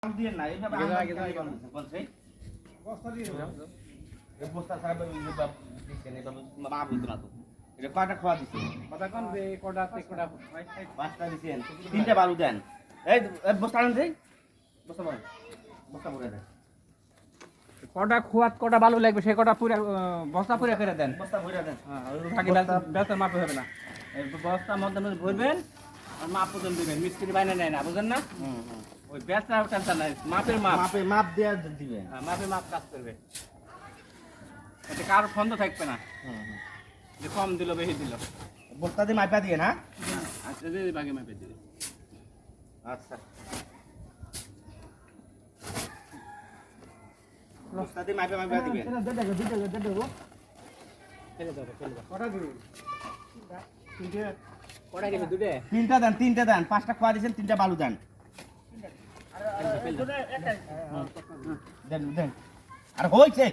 দিয়ে না এইভাবে বলছে বস্তা দিয়ে এই বস্তা সাহেব দিচ্ছেন এইভাবে মা বুঝতো না তো এটা কয়টা খোয়া দিচ্ছে কথা কোন যে কটা পাঁচটা দিচ্ছেন তিনটা বালু দেন এই বস্তা আনেন যাই বস্তা ভরে দেন কটা খোয়াত কটা বালু লাগবে সেই কটা পুরো বস্তা পুরো করে দেন বস্তা ভরে দেন হ্যাঁ ভাগে বেতার মাপে হবে না এই বস্তা মধ্যে ভরবেন আর মাপ পর্যন্ত দিবেন মিস্ত্রি বাইনে নেয় না বুঝেন না ওই বেচা টেনশন নাই মাপের মাপ দেওয়া দিবেন হ্যাঁ মাপে মাপ কাজ করবে এতে কারো ফন্দ থাকবে না যে কম দিল বেশি দিল বস্তা দিয়ে মাপা দিয়ে না আচ্ছা যে ভাগে মাপে দিবে আচ্ছা বস্তা দিয়ে মাপা দিবেন কটা দিবেন কটা গেলে দুটো তিনটা দেন পাঁচটা খোয়া দিয়েছেন তিনটা বালু দেন দেন আর হয়েছে